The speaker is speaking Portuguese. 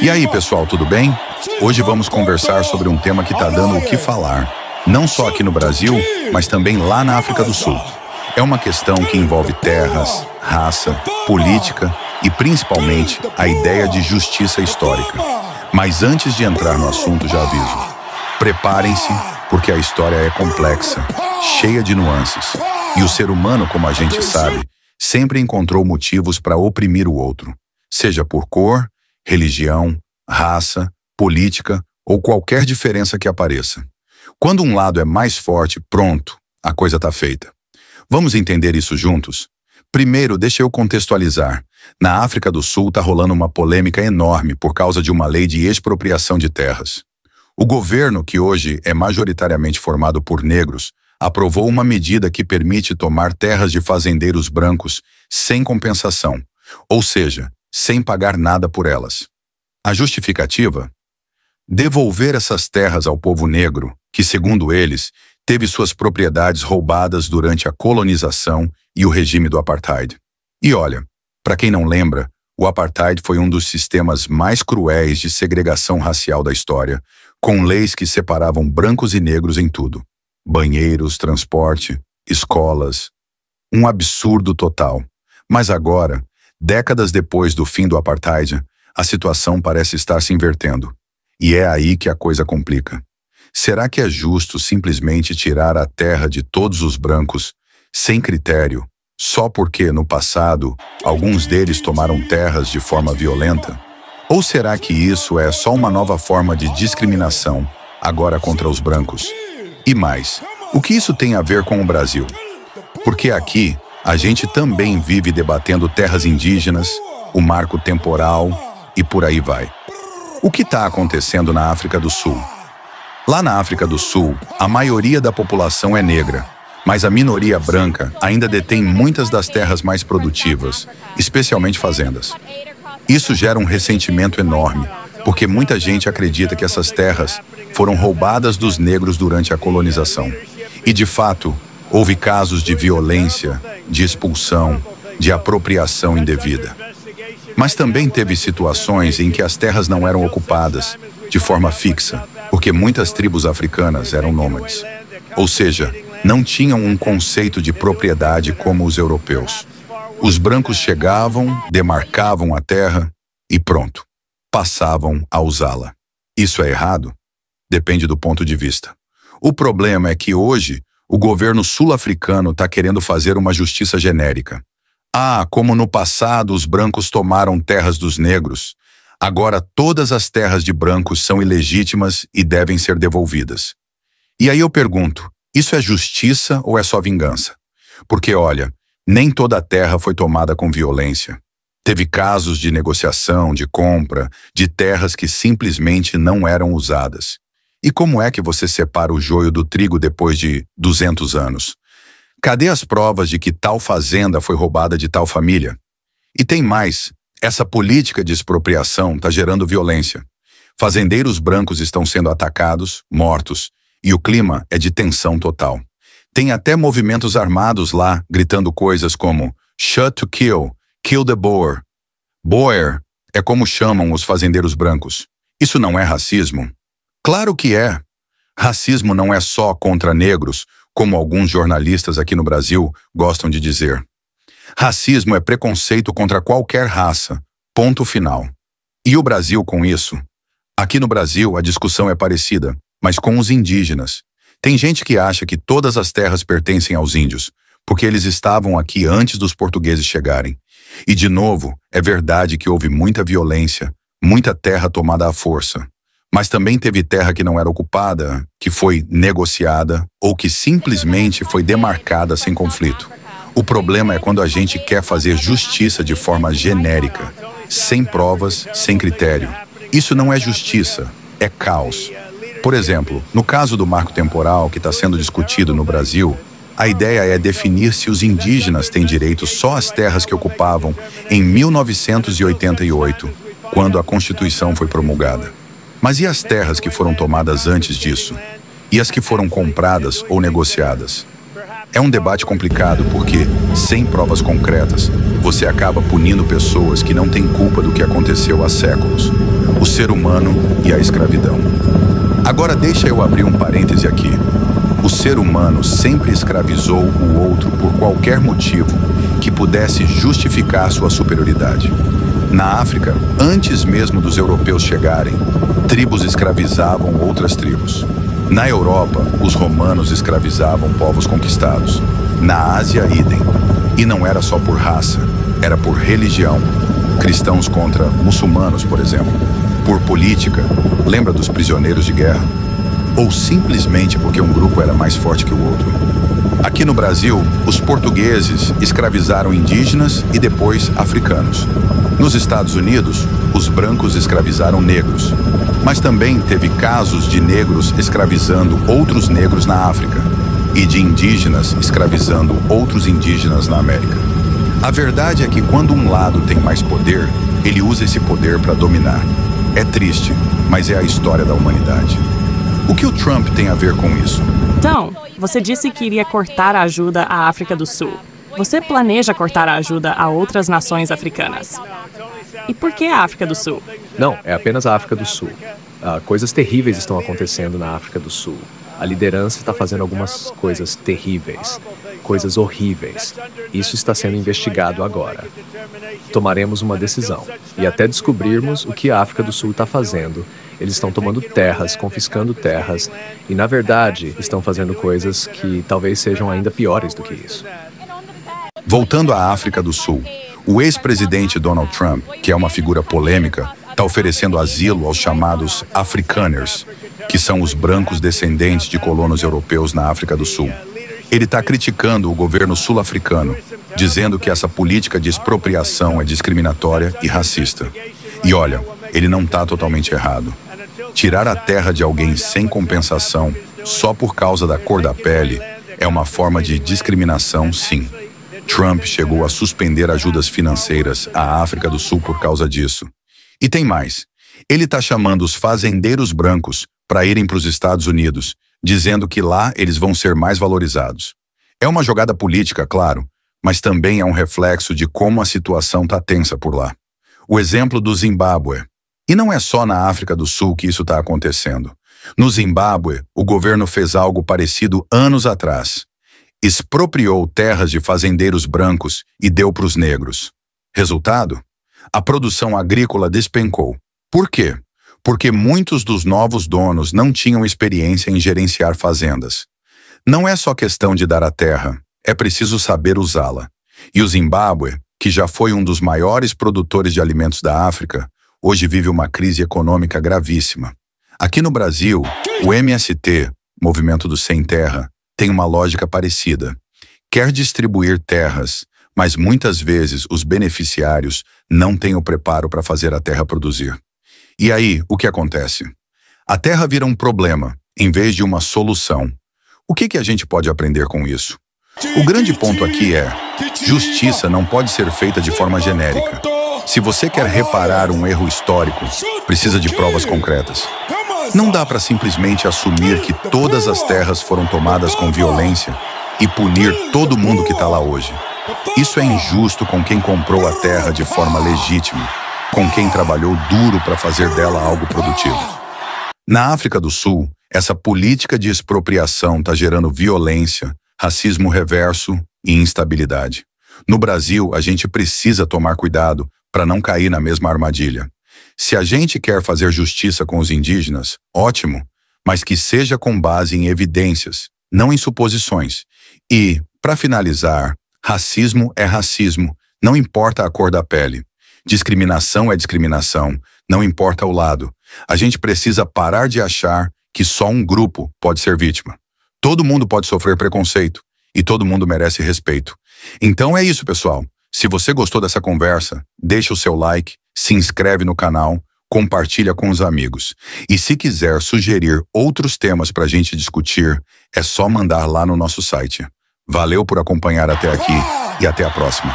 E aí, pessoal, tudo bem? Hoje vamos conversar sobre um tema que está dando o que falar, não só aqui no Brasil, mas também lá na África do Sul. É uma questão que envolve terras, raça, política e, principalmente, a ideia de justiça histórica. Mas antes de entrar no assunto, já aviso. Preparem-se, porque a história é complexa, cheia de nuances. E o ser humano, como a gente sabe, sempre encontrou motivos para oprimir o outro, seja por cor, religião, raça, política ou qualquer diferença que apareça. Quando um lado é mais forte, pronto, a coisa está feita. Vamos entender isso juntos? Primeiro, deixa eu contextualizar. Na África do Sul está rolando uma polêmica enorme por causa de uma lei de expropriação de terras. O governo, que hoje é majoritariamente formado por negros, aprovou uma medida que permite tomar terras de fazendeiros brancos sem compensação, ou seja, sem pagar nada por elas. A justificativa? Devolver essas terras ao povo negro, que, segundo eles, teve suas propriedades roubadas durante a colonização e o regime do apartheid. E olha, para quem não lembra, o apartheid foi um dos sistemas mais cruéis de segregação racial da história, com leis que separavam brancos e negros em tudo. Banheiros, transporte, escolas. Um absurdo total. Mas agora, décadas depois do fim do apartheid, a situação parece estar se invertendo. E é aí que a coisa complica. Será que é justo simplesmente tirar a terra de todos os brancos, sem critério, só porque, no passado, alguns deles tomaram terras de forma violenta? Ou será que isso é só uma nova forma de discriminação, agora contra os brancos? E mais, o que isso tem a ver com o Brasil? Porque aqui, a gente também vive debatendo terras indígenas, o marco temporal e por aí vai. O que está acontecendo na África do Sul? Lá na África do Sul, a maioria da população é negra, mas a minoria branca ainda detém muitas das terras mais produtivas, especialmente fazendas. Isso gera um ressentimento enorme, porque muita gente acredita que essas terras foram roubadas dos negros durante a colonização. E, de fato, houve casos de violência, de expulsão, de apropriação indevida. Mas também teve situações em que as terras não eram ocupadas de forma fixa, porque muitas tribos africanas eram nômades. Ou seja, não tinham um conceito de propriedade como os europeus. Os brancos chegavam, demarcavam a terra e pronto, passavam a usá-la. Isso é errado? Depende do ponto de vista. O problema é que hoje o governo sul-africano está querendo fazer uma justiça genérica. Ah, como no passado os brancos tomaram terras dos negros, agora todas as terras de brancos são ilegítimas e devem ser devolvidas. E aí eu pergunto, isso é justiça ou é só vingança? Porque, olha, nem toda a terra foi tomada com violência. Teve casos de negociação, de compra, de terras que simplesmente não eram usadas. E como é que você separa o joio do trigo depois de 200 anos? Cadê as provas de que tal fazenda foi roubada de tal família? E tem mais. Essa política de expropriação está gerando violência. Fazendeiros brancos estão sendo atacados, mortos, e o clima é de tensão total. Tem até movimentos armados lá, gritando coisas como "Shut to kill, kill the Boer". Boer é como chamam os fazendeiros brancos. Isso não é racismo? Claro que é. Racismo não é só contra negros, como alguns jornalistas aqui no Brasil gostam de dizer. Racismo é preconceito contra qualquer raça, ponto final. E o Brasil com isso? Aqui no Brasil a discussão é parecida, mas com os indígenas. Tem gente que acha que todas as terras pertencem aos índios, porque eles estavam aqui antes dos portugueses chegarem. E de novo, é verdade que houve muita violência, muita terra tomada à força. Mas também teve terra que não era ocupada, que foi negociada ou que simplesmente foi demarcada sem conflito. O problema é quando a gente quer fazer justiça de forma genérica, sem provas, sem critério. Isso não é justiça, é caos. Por exemplo, no caso do marco temporal que está sendo discutido no Brasil, a ideia é definir se os indígenas têm direito só às terras que ocupavam em 1988, quando a Constituição foi promulgada. Mas e as terras que foram tomadas antes disso? E as que foram compradas ou negociadas? É um debate complicado porque, sem provas concretas, você acaba punindo pessoas que não têm culpa do que aconteceu há séculos. O ser humano e a escravidão. Agora deixa eu abrir um parêntese aqui. O ser humano sempre escravizou o outro por qualquer motivo que pudesse justificar sua superioridade. Na África, antes mesmo dos europeus chegarem, tribos escravizavam outras tribos. Na Europa, os romanos escravizavam povos conquistados. Na Ásia, idem. E não era só por raça, era por religião. Cristãos contra muçulmanos, por exemplo. Por política, lembra dos prisioneiros de guerra? Ou simplesmente porque um grupo era mais forte que o outro. Aqui no Brasil, os portugueses escravizaram indígenas e depois africanos. Nos Estados Unidos, os brancos escravizaram negros. Mas também teve casos de negros escravizando outros negros na África e de indígenas escravizando outros indígenas na América. A verdade é que quando um lado tem mais poder, ele usa esse poder para dominar. É triste, mas é a história da humanidade. O que o Trump tem a ver com isso? Então, você disse que iria cortar a ajuda à África do Sul. Você planeja cortar a ajuda a outras nações africanas. E por que a África do Sul? Não, é apenas a África do Sul. Coisas terríveis estão acontecendo na África do Sul. A liderança está fazendo algumas coisas terríveis, coisas horríveis. Isso está sendo investigado agora. Tomaremos uma decisão. E até descobrirmos o que a África do Sul está fazendo, eles estão tomando terras, confiscando terras, e na verdade estão fazendo coisas que talvez sejam ainda piores do que isso. Voltando à África do Sul, o ex-presidente Donald Trump, que é uma figura polêmica, está oferecendo asilo aos chamados Afrikaners, que são os brancos descendentes de colonos europeus na África do Sul. Ele está criticando o governo sul-africano, dizendo que essa política de expropriação é discriminatória e racista. E olha, ele não está totalmente errado. Tirar a terra de alguém sem compensação, só por causa da cor da pele, é uma forma de discriminação, sim. Trump chegou a suspender ajudas financeiras à África do Sul por causa disso. E tem mais. Ele está chamando os fazendeiros brancos para irem para os Estados Unidos, dizendo que lá eles vão ser mais valorizados. É uma jogada política, claro, mas também é um reflexo de como a situação está tensa por lá. O exemplo do Zimbábue. E não é só na África do Sul que isso está acontecendo. No Zimbábue, o governo fez algo parecido anos atrás. Expropriou terras de fazendeiros brancos e deu para os negros. Resultado? A produção agrícola despencou. Por quê? Porque muitos dos novos donos não tinham experiência em gerenciar fazendas. Não é só questão de dar a terra, é preciso saber usá-la. E o Zimbábue, que já foi um dos maiores produtores de alimentos da África, hoje vive uma crise econômica gravíssima. Aqui no Brasil, o MST, Movimento do Sem Terra, tem uma lógica parecida. Quer distribuir terras, mas muitas vezes os beneficiários não têm o preparo para fazer a terra produzir. E aí, o que acontece? A terra vira um problema, em vez de uma solução. O que a gente pode aprender com isso? O grande ponto aqui é: justiça não pode ser feita de forma genérica. Se você quer reparar um erro histórico, precisa de provas concretas. Não dá para simplesmente assumir que todas as terras foram tomadas com violência e punir todo mundo que está lá hoje. Isso é injusto com quem comprou a terra de forma legítima, com quem trabalhou duro para fazer dela algo produtivo. Na África do Sul, essa política de expropriação está gerando violência, racismo reverso e instabilidade. No Brasil, a gente precisa tomar cuidado para não cair na mesma armadilha. Se a gente quer fazer justiça com os indígenas, ótimo, mas que seja com base em evidências, não em suposições. E, para finalizar, racismo é racismo, não importa a cor da pele. Discriminação é discriminação, não importa o lado. A gente precisa parar de achar que só um grupo pode ser vítima. Todo mundo pode sofrer preconceito e todo mundo merece respeito. Então é isso, pessoal. Se você gostou dessa conversa, deixa o seu like, se inscreve no canal, compartilha com os amigos. E se quiser sugerir outros temas para a gente discutir, é só mandar lá no nosso site. Valeu por acompanhar até aqui e até a próxima.